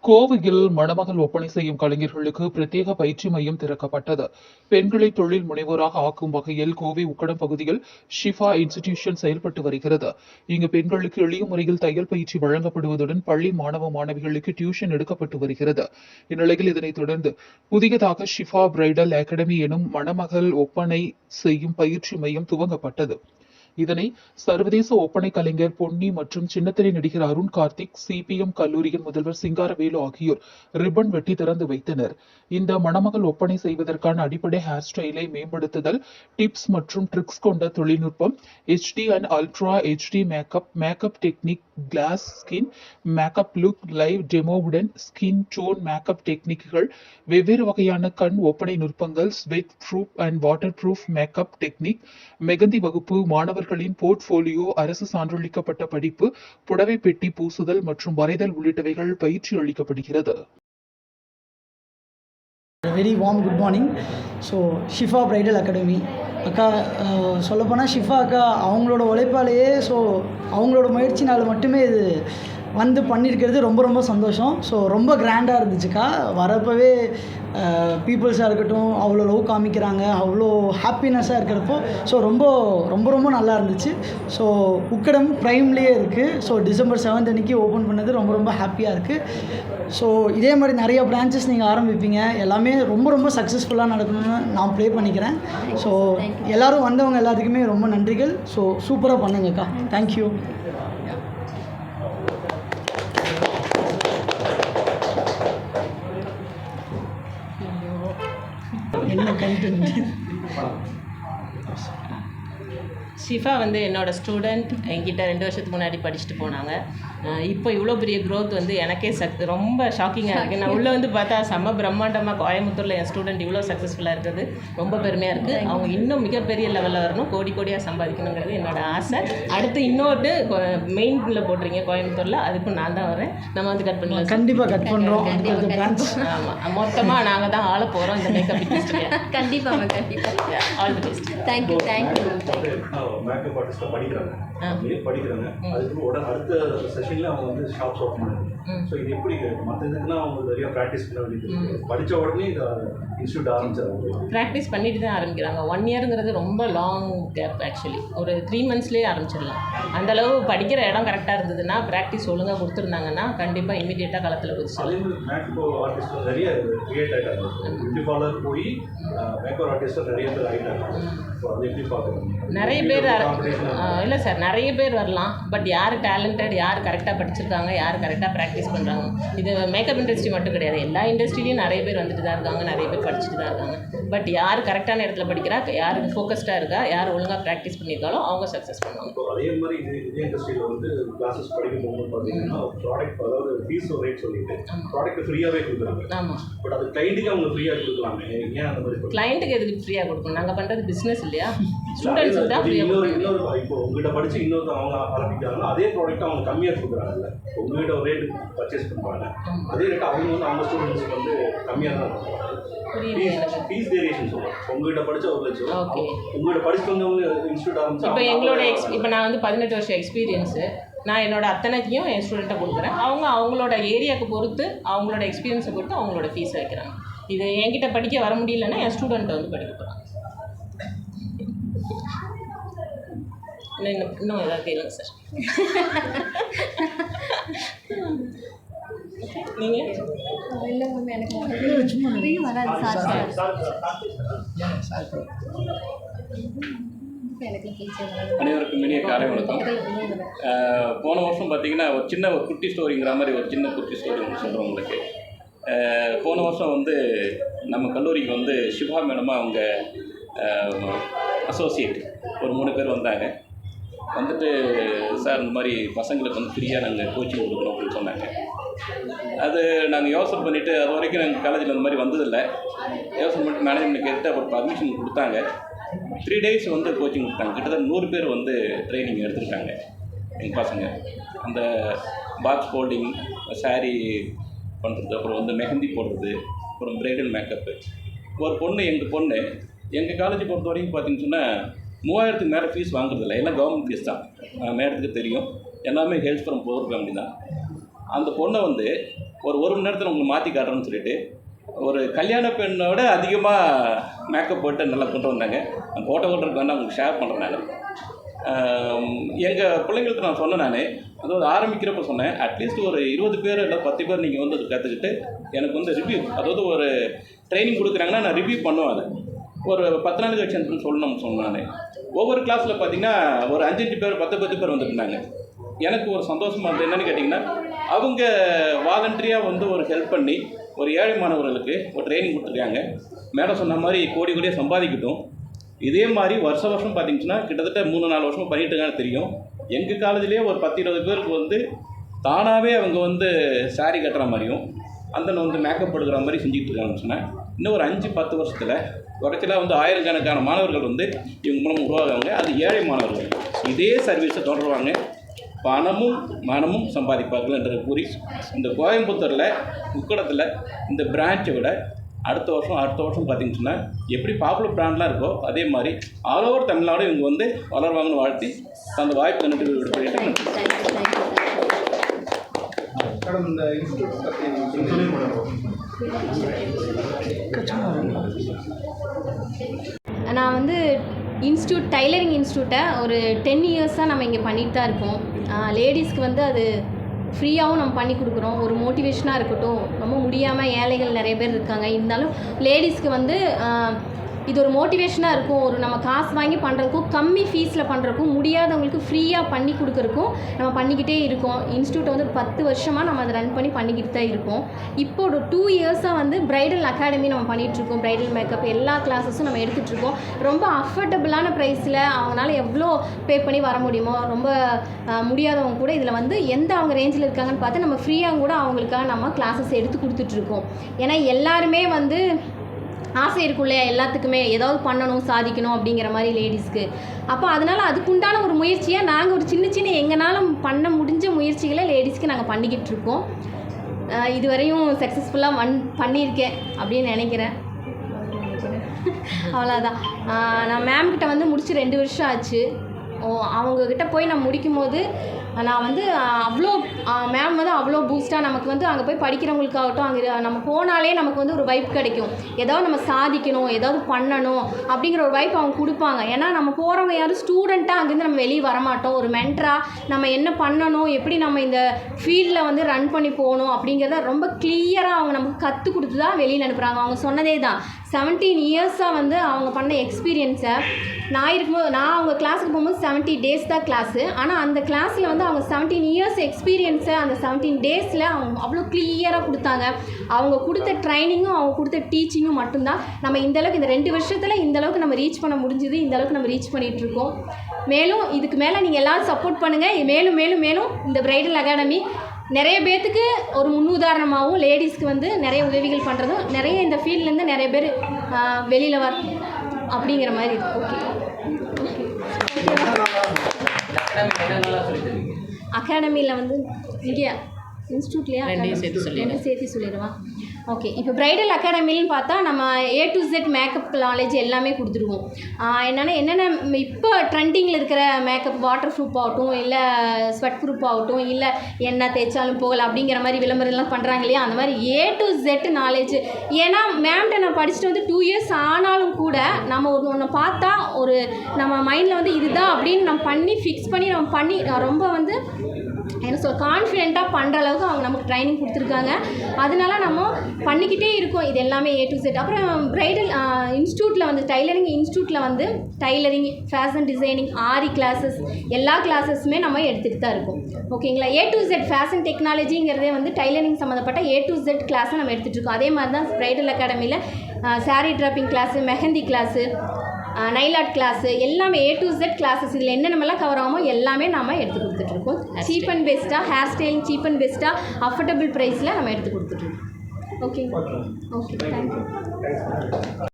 கோவையில் மணமகள் ஒப்பனை செய்யும் கலைஞர்களுக்கு பிரத்யேக பயிற்சி மையம் திறக்கப்பட்டது. பெண்களை தொழில் முனைவோராக ஆக்கும் வகையில் கோவை உக்கடம் பகுதியில் ஷிஃபா இன்ஸ்டிடியூஷன் செயல்பட்டு வருகிறது. இங்கு பெண்களுக்கு எளிய முறையில் தையல் பயிற்சி வழங்கப்படுவதுடன் பள்ளி மாணவ மாணவிகளுக்கு டியூஷன் எடுக்கப்பட்டு வருகிறது. இந்நிலையில் இதனைத் தொடர்ந்து புதியதாக ஷிஃபா பிரைடல் அகாடமி எனும் மணமகள் ஒப்பனை செய்யும் பயிற்சி மையம் துவங்கப்பட்டது. இதனை சர்வதேச ஒப்பனை கலைஞர் பொன்னி மற்றும் சின்னத்திரை நடிகர் அருண் கார்த்திக், சிபிஎம் கல்லூரியின் முதல்வர் சிங்காரவேலு ஆகியோர் ரிப்பன் வெட்டி திறந்து வைத்தனர். இந்த மணமகள் ஒப்பனை செய்வதற்கான அடிப்படை ஹேர் ஸ்டைலை மேம்படுத்துதல், டிப்ஸ் மற்றும் ட்ரிக்ஸ் கொண்ட தொழில்நுட்பம், HD and ultra HD makeup technique, glass skin makeup look, live டெமோவுடன் ஸ்கின் டோன் மேக்கப் டெக்னிக்குகள், வெவ்வேறு வகையான கண் ஒப்பனை நுட்பங்கள், sweat proof and water proof makeup technique, mehndi வகுப்பு, மாணவர்களின் போர்ட்போலியோ, அரசு சான்றளிக்கப்பட்ட படிப்பு, புடவை பெட்டி பூசுதல் மற்றும் வரைதல் உள்ளிட்டவைகள் பயிற்சி அளிக்கப்படுகிறது. Very warm good morning. So Shifa bridal academy அக்கா, சொல்லப்போனால் ஷிஃபா அக்கா அவங்களோட உழைப்பாலேயே, ஸோ அவங்களோட முயற்சினால் மட்டுமே இது வந்து பண்ணியிருக்கிறது ரொம்ப ரொம்ப சந்தோஷம். ஸோ ரொம்ப கிராண்டாக இருந்துச்சுக்கா. வரப்போவே பீப்புள்ஸாக இருக்கட்டும் அவ்வளோ லவ் காமிக்கிறாங்க, அவ்வளோ ஹாப்பினஸ்ஸாக இருக்கிறப்போ ஸோ ரொம்ப ரொம்ப ரொம்ப நல்லா இருந்துச்சு. ஸோ உக்கடம் ப்ரைம்லேயே இருக்குது. ஸோ December 7 அன்றைக்கி ஓப்பன் பண்ணது ரொம்ப ரொம்ப ஹாப்பியாக இருக்குது. ஸோ இதே மாதிரி நிறைய பிரான்ச்சஸ் நீங்கள் ஆரம்பிப்பீங்க, எல்லாமே ரொம்ப ரொம்ப சக்ஸஸ்ஃபுல்லாக நடக்கணும்னு நான் ப்ரே பண்ணிக்கிறேன். ஸோ எல்லோரும் வந்தவங்க எல்லாத்துக்குமே ரொம்ப நன்றிகள். ஸோ சூப்பராக பண்ணுங்கக்கா. தேங்க்யூ. என்ன கண்டென்ட்? ஷிஃபா வந்து என்னோடய ஸ்டூடெண்ட். என்கிட்ட 2 வருஷத்துக்கு முன்னாடி படிச்சுட்டு போனாங்க. இப்போ இவ்வளோ பெரிய க்ரோத் வந்து எனக்கே ரொம்ப ஷாக்கிங்காக இருக்குது. நான் உள்ளே வந்து பார்த்தா செம்ம பிரம்மாண்டமாக கோயம்புத்தூரில் என் ஸ்டூடெண்ட் இவ்வளோ சக்ஸஸ்ஃபுல்லாக இருக்கிறது ரொம்ப பெருமையாக இருக்குது. அவங்க இன்னும் மிகப்பெரிய லெவலில் வரணும், கோடி கோடியாக சம்பாதிக்கணுங்கிறது என்னோடய ஆசை. அடுத்து இன்னொரு மெயினில் போடுறீங்க கோயம்புத்தூரில், அதுக்கும் நான் தான் வரேன். நம்ம வந்து கட் பண்ணலாம். கண்டிப்பாக கட் பண்ணுறோம். ஆமாம், மொத்தமாக நாங்கள் தான் ஆள போகிறோம் இந்த மேக்கப் இண்டஸ்ட்ரியை. கண்டிப்பாக கண்டிப்பாக. All the best. Thank you thank you. Makeup ஆர்டிஸ்ட்டாக படிக்கிறாங்க. அதுக்கு உடனே அடுத்த செஷனில் அவங்க வந்து ஷாப்ஸ் ஓப்பன் பண்ணுறாங்க. ஸோ இது எப்படி மற்ற இதுக்குன்னா அவங்க நிறையா ப்ராக்டிஸ் பண்ண வேண்டியது, படித்த உடனே இந்த இன்ஸ்டியூட் ஆரம்பிச்சாங்க. ப்ராக்டிஸ் பண்ணிட்டு தான் ஆரம்பிக்கிறாங்க. 1 இயருங்கிறது ரொம்ப லாங் கேப். ஆக்சுவலி ஒரு 3 மந்த்ஸ்லேயே ஆரம்பிச்சிடலாம். அந்தளவு படிக்கிற இடம் கரெக்டாக இருந்ததுன்னா, ப்ராக்டிஸ் ஒழுங்காக கொடுத்துருந்தாங்கன்னா கண்டிப்பாக இமீடியட்டாக களத்தில் குதிச்சிடலாம். மேக்கப் ஆர்டிஸ்ட் நிறைய கிரியேட் ஆகிட்டாங்க. பியூட்டி பார்லர் போய் மேக்கப் ஆர்டிஸ்ட்டாக நிறைய பேர் ஆகிட்டாங்க. ஸோ அது எப்படி பார்க்குறோம்? நிறைய பேர் இல்லை சார், நிறைய பேர் வரலாம். பட் யார் டேலண்டட், யார் கரெக்டாக படிச்சிருக்காங்க, யார் கரெக்டாக ப்ராக்டிஸ் பண்ணுறாங்க. இது மேக்கப் இண்டஸ்ட்ரி மட்டும் கிடையாது, எல்லா இண்டஸ்ட்ரியிலையும் நிறைய பேர் வந்துட்டு தான் இருக்காங்க, நிறைய பேர் படிச்சுட்டு தான் இருக்காங்க. பட் யார் கரெக்டான இடத்துல படிக்கிறா, யாருக்கு ஃபோக்கஸ்டாக இருக்கா, யார் ஒழுங்காக ப்ராக்டிஸ் பண்ணியிருக்காலோ அவங்க சக்ஸஸ் பண்ணுவாங்க. இப்போ அதே மாதிரி இதே இண்டஸ்ட்ரியில் வந்து கிளாஸஸ் படிக்கும் போது பார்த்தீங்கன்னா ப்ராடக்ட், அதாவது ஃபீஸ் ரேட் சொல்லிட்டு ப்ராடக்ட் ஃப்ரீயாகவே கொடுக்குறாங்க. ஆமாம், பட் அது கிளைண்ட்டுக்கு அவங்க ஃப்ரீயாக கொடுக்கலாமே, ஏன் அந்த மாதிரி? கிளைண்ட்டுக்கு எதுக்கு ஃப்ரீயாக கொடுக்கணும்? நாங்கள் பண்ணுறது பிஸ்னஸ் இல்லையா? ஸ்டூடெண்ட்ஸுக்கு தான் ஃப்ரீயாக கொடுக்கணும். இப்போ உங்கள்கிட்ட படித்து இன்னொரு அவங்க ஆரம்பிக்கிறாங்கன்னா அதே ப்ராடக்ட் அவங்க கம்மியாக கொடுக்குறாங்கல்ல. உங்கள்கிட்ட ஒரு ரேட்டு பர்ச்சேஸ் பண்ணுறாங்க, அதே ரேட்டு அவங்க வந்து அவங்க ஸ்டூடெண்ட்ஸுக்கு வந்து கம்மியாக தான் கொடுக்குறாங்க. ஃபீஸ் வேரியேஷன் சொல்லுவாங்க. உங்கள்கிட்ட படித்த 1 லட்சம், ஓகே, உங்கள்கிட்ட படிச்சுட்டு வந்தவங்க இன்ஸ்டியூட் ஆரம்பிச்சு. இப்போ எங்களோட இப்போ நான் வந்து 18 வருஷம் எக்ஸ்பீரியன்ஸு. நான் என்னோட அத்தனைக்கும் என் ஸ்டூடெண்ட்டை கொடுக்குறேன். அவங்களோட ஏரியாவுக்கு பொறுத்து, அவங்களோட எக்ஸ்பீரியன்ஸை பொறுத்து அவங்களோட ஃபீஸை வைக்கிறாங்க. இது என்கிட்ட படிக்க வர முடியலன்னா என் ஸ்டூடெண்ட்டை வந்து படிக்க போகிறாங்க. இன்னும் ஏதாவது கேளுங்க சார். நீங்கள் இல்லை மேம், எனக்கு வராது சார். அனைவருக்கும் இனிய காலை வணக்கம். போன வருஷம் பார்த்தீங்கன்னா ஒரு குட்டி ஸ்டோரிங்கிற மாதிரி ஒரு சின்ன குட்டி ஸ்டோரி ஒன்று சொல்கிறோம் உங்களுக்கு. போன வருஷம் வந்து நம்ம கல்லூரிக்கு வந்து ஷிஃபா மேடமாக அவங்க அசோசியேட் ஒரு 3 பேர் வந்தாங்க. வந்துட்டு சார் இந்த மாதிரி பசங்களுக்கு வந்து ஃப்ரீயாக நாங்கள் கோச்சிங் கொடுக்குறோம் அப்படின்னு சொன்னாங்க. அது நாங்கள் யோசனை பண்ணிவிட்டு, அது வரைக்கும் நாங்கள் காலேஜில் அந்த மாதிரி வந்ததில்லை. யோசனை பண்ணிட்டு மேனேஜ்மெண்ட் கேட்டு அப்புறம் பர்மிஷன் கொடுத்தாங்க. 3 days வந்து கோச்சிங் கொடுத்தாங்க. கிட்டத்தட்ட 100 பேர் வந்து ட்ரைனிங் எடுத்துக்கிட்டாங்க எங்கள் பசங்க. அந்த பாக்ஸ் ஃபோல்டிங், சாரீ பண்ணுறது, அப்புறம் வந்து மெஹந்தி போடுறது, அப்புறம் பிரைடல் மேக்கப்பு. ஒரு பொண்ணு, எங்கள் காலேஜை பொறுத்த வரைக்கும் பார்த்திங்கன்னு சொன்னால் 3000க்கு மேலே ஃபீஸ் வாங்குறதில்ல, எல்லாம் கவர்மெண்ட் ஃபீஸ் தான். மேடத்துக்கு தெரியும், எல்லாமே ஹெல்ப் ஃப்ரம் புவர் ஃபேமிலி தான். அந்த பொண்ணை வந்து ஒரு மணி நேரத்தில் உங்களுக்கு மாற்றி காட்டுறேன்னு சொல்லிட்டு ஒரு கல்யாண பெண்ணோட அதிகமாக மேக்கப் போட்டு நல்லா கொண்டு வந்தாங்க. அந்த ஃபோட்டோகிராஃபருக்கு வந்து அவங்களுக்கு ஷேர் பண்ணுறேன் நான். எங்கள் பிள்ளைங்களுக்கு நான் சொன்னேன், நான் அதாவது ஆரம்பிக்கிறப்ப சொன்னேன், அட்லீஸ்ட் ஒரு 20 பேர் இல்லை 10 பேர் நீங்கள் வந்து கற்றுக்கிட்டு எனக்கு வந்து ரிவ்யூ, அதாவது ஒரு ட்ரைனிங் கொடுக்குறாங்கன்னா நான் ரிவ்யூ பண்ணுவேன். அது ஒரு 10 நாள் கழிச்சு சொல்லணும்னு சொன்னேன். ஒவ்வொரு கிளாஸில் பார்த்தீங்கன்னா ஒரு 5 பேர் 10 பேர் வந்துருந்தாங்க. எனக்கு ஒரு சந்தோஷமாக இருந்தது என்னென்னு கேட்டிங்கன்னா, அவங்க வாலண்டரியாக வந்து ஒரு ஹெல்ப் பண்ணி ஒரு ஏழை மாணவர்களுக்கு ஒரு ட்ரைனிங் கொடுத்துருக்காங்க. மேடம் சொன்ன மாதிரி கோடியாக சம்பாதிக்கட்டும். இதே மாதிரி வருஷம் பார்த்திங்கன்னா கிட்டத்தட்ட 3-4 வருஷமாக பண்ணிட்டு இருக்காங்க தெரியும். எங்கள் காலேஜ்லேயே ஒரு 10-20 பேருக்கு வந்து தானாகவே அவங்க வந்து சாரி கட்டுற மாதிரியும் அந்த வந்து மேக்கப் எடுக்கிற மாதிரி செஞ்சுக்கிட்டு இருக்காங்கன்னு சொன்னேன். இன்னும் ஒரு 5-10 வருஷத்தில் குறைச்சலாக வந்து 1000கணக்கான மாணவர்கள் வந்து இவங்க மூலம் உருவாகுவாங்க. அது ஏழை மாணவர்கள் இதே சர்வீஸை தொடருவாங்க, பணமும் மனமும் சம்பாதிப்பார்கள் என்று கூறி இந்த கோயம்புத்தூரில் உக்கடத்தில் இந்த பிரான்ச்சை விட அடுத்த வருஷம் பார்த்திங்கன்னா எப்படி பாப்புலர் பிராண்ட்லாம் இருக்கோ அதே மாதிரி ஆல் ஓவர் தமிழ்நாடு இவங்க வந்து வளருவாங்கன்னு வாழ்த்தி அந்த வாய்ப்பு நன்றி விடுபட்டு மேடம் இந்த இன்ஸ்டியூட் பற்றி நான் வந்து டைலரிங் இன்ஸ்டியூட்டை ஒரு 10 இயர்ஸாக நம்ம இங்கே பண்ணிட்டு தான் இருக்கோம். லேடிஸ்க்கு வந்து அது ஃப்ரீயாகவும் நம்ம பண்ணி கொடுக்குறோம். ஒரு மோட்டிவேஷனாக இருக்கட்டும், ரொம்ப முடியாமல் ஏழைகள் நிறைய பேர் இருக்காங்க, இருந்தாலும் லேடிஸ்க்கு வந்து இது ஒரு மோட்டிவேஷனாக இருக்கும். ஒரு நம்ம காசு வாங்கி பண்ணுறதுக்கும் கம்மி ஃபீஸில் பண்ணுறதுக்கும் முடியாதவங்களுக்கு ஃப்ரீயாக பண்ணி கொடுக்குறக்கும் நம்ம பண்ணிக்கிட்டே இருக்கோம். இன்ஸ்டியூட்டை வந்து 10 வருஷமாக நம்ம அதை ரன் பண்ணிக்கிட்டு தான் இருக்கோம். இப்போ ஒரு 2 இயர்ஸாக வந்து ப்ரைடல் அகாடமி நம்ம பண்ணிகிட்ருக்கோம். ப்ரைடல் மேக்கப் எல்லா கிளாஸஸும் நம்ம எடுத்துகிட்ருக்கோம். ரொம்ப அஃபோர்டபுளான ப்ரைஸில் அவங்களால எவ்வளோ பே பண்ணி வர முடியுமோ, ரொம்ப முடியாதவங்க கூட இதில் வந்து எந்த அவங்க ரேஞ்சில் இருக்காங்கன்னு பார்த்து நம்ம ஃப்ரீயாக கூட அவங்களுக்காக நம்ம கிளாஸஸ் எடுத்து கொடுத்துட்ருக்கோம். ஏன்னா எல்லாருமே வந்து ஆசை இருக்கும் இல்லையா, எல்லாத்துக்குமே ஏதாவது பண்ணணும் சாதிக்கணும் அப்படிங்கிற மாதிரி லேடிஸ்க்கு. அப்போ அதனால் அதுக்குண்டான ஒரு முயற்சியாக நாங்கள் ஒரு சின்ன எங்களால் பண்ண முடிஞ்ச முயற்சிகளை லேடிஸ்க்கு நாங்கள் பண்ணிக்கிட்டு இருக்கோம். இதுவரையும் சக்ஸஸ்ஃபுல்லாக பண்ணியிருக்கேன் அப்படின்னு நினைக்கிறேன். அவ்வளோதான். நான் மேம்கிட்ட வந்து முடிச்சு 2 வருஷம் ஆச்சு. அவங்கக்கிட்ட போய் நான் முடிக்கும் போது நான் வந்து அவ்வளோ மேம் வந்து அவ்வளோ பூஸ்ட்டாக நமக்கு வந்து அங்கே போய் படிக்கிறவங்களுக்காகட்டும், அங்கே நம்ம போனாலே நமக்கு வந்து ஒரு வைப் கிடைக்கும். ஏதாவது நம்ம சாதிக்கணும், ஏதாவது பண்ணணும் அப்படிங்கிற ஒரு வைப் அவங்க கொடுப்பாங்க. ஏன்னா நம்ம போகிறவங்க யாரும் ஸ்டூடெண்ட்டாக அங்கேருந்து நம்ம வெளியே வரமாட்டோம். ஒரு மென்டராக நம்ம என்ன பண்ணணும், எப்படி நம்ம இந்த ஃபீல்டில் வந்து ரன் பண்ணி போகணும் அப்படிங்கிறத ரொம்ப கிளியராக அவங்க நமக்கு கற்றுக் கொடுத்து தான் வெளியில் அனுப்புகிறாங்க. அவங்க சொன்னதே தான் 17 இயர்ஸாக வந்து அவங்க பண்ண எக்ஸ்பீரியன்ஸை நான் அவங்க கிளாஸுக்கு போகும்போது 70 டேஸ் தான் கிளாஸு. ஆனால் அந்த கிளாஸில் வந்து அவங்க 17 இயர்ஸ் எக்ஸ்பீரியன்ஸை அந்த 17 டேஸில் அவங்க அவ்வளோ கிளியராக கொடுத்தாங்க. அவங்க கொடுத்த ட்ரைனிங்கும் அவங்க கொடுத்த டீச்சிங்கும் மட்டும்தான் நம்ம இந்தளவுக்கு இந்த 2 வருஷத்தில் இந்தளவுக்கு நம்ம ரீச் பண்ண முடிஞ்சுது. இந்தளவுக்கு நம்ம ரீச் பண்ணிகிட்ருக்கோம். மேலும் இதுக்கு மேலே நீங்கள் எல்லோரும் சப்போர்ட் பண்ணுங்கள். மேலும் இந்த ப்ரைடல் அகாடமி நிறைய பேர்த்துக்கு ஒரு முன்னுதாரணமாகவும், லேடிஸ்க்கு வந்து நிறைய உதவிகள் பண்ணுறதும், நிறைய இந்த ஃபீல்ட்லேருந்து நிறைய பேர் வெளியில் வர அப்படிங்கிற மாதிரி இருக்குது. அகாடமியில் வந்து இங்கே இன்ஸ்டியூட்லேயே 2 சேர்த்து சொல்லிடுவான். ஓகே, இப்போ ப்ரைடல் அகாடமின்னு பார்த்தா நம்ம A to Z makeup knowledge எல்லாமே கொடுத்துருவோம். என்னென்ன இப்போ ட்ரெண்டிங்கில் இருக்கிற மேக்கப், வாட்டர் ப்ரூஃப் ஆகட்டும், இல்லை ஸ்வெட் ப்ரூஃப் ஆகட்டும், இல்லை என்ன தேய்ச்சாலும் போகல அப்படிங்கிற மாதிரி விளம்பரம்லாம் பண்ணுறாங்க இல்லையா, அந்த மாதிரி A to Z நாலேஜ். ஏன்னா மேம்கிட்ட நான் படிச்சுட்டு வந்து 2 இயர்ஸ் ஆனாலும் கூட நம்ம ஒன்று பார்த்தா ஒரு நம்ம மைண்டில் வந்து இதுதான் அப்படின்னு நம்ம பண்ணி ஃபிக்ஸ் பண்ணி நம்ம பண்ணி ரொம்ப வந்து கான்ஃபிடென்ட்டாக பண்ணுற அளவுக்கு அவங்க நமக்கு ட்ரைனிங் கொடுத்துருக்காங்க. அதனால நம்ம பண்ணிக்கிட்டே இருக்கோம். இது எல்லாமே A to Z. அப்புறம் ப்ரைடல் இன்ஸ்டியூட்டில் வந்து டைலரிங் இன்ஸ்டியூட்டில் வந்து டைலரிங், ஃபேஷன் டிசைனிங், ஆரி கிளாஸஸ் எல்லா கிளாஸஸுமே நம்ம எடுத்துகிட்டு தான் இருக்கோம். ஓகேங்களா. A to Z ஃபேஷன் டெக்னாலஜிங்கிறதே வந்து டைலரிங் சம்மந்தப்பட்ட A to Z கிளாஸை நம்ம எடுத்துகிட்டு இருக்கோம். அதே மாதிரி தான் ப்ரைடல் அகாடமியில் sari draping class, mehndi class, nail art class எல்லாமே A to Z கிளாஸஸ். இதில் என்னென்னமெல்லாம் கவர் ஆகுமோ எல்லாமே நம்ம எடுத்து கொடுத்துட்ருக்கோம். சீப் அண்ட் பெஸ்ட்டாக ஹேர் ஸ்டைலிங், சீப் அண்ட் பெஸ்ட்டாக அஃபோர்டபுள் ப்ரைஸில் நம்ம எடுத்து கொடுத்துட்ருக்கோம். Okay thank you.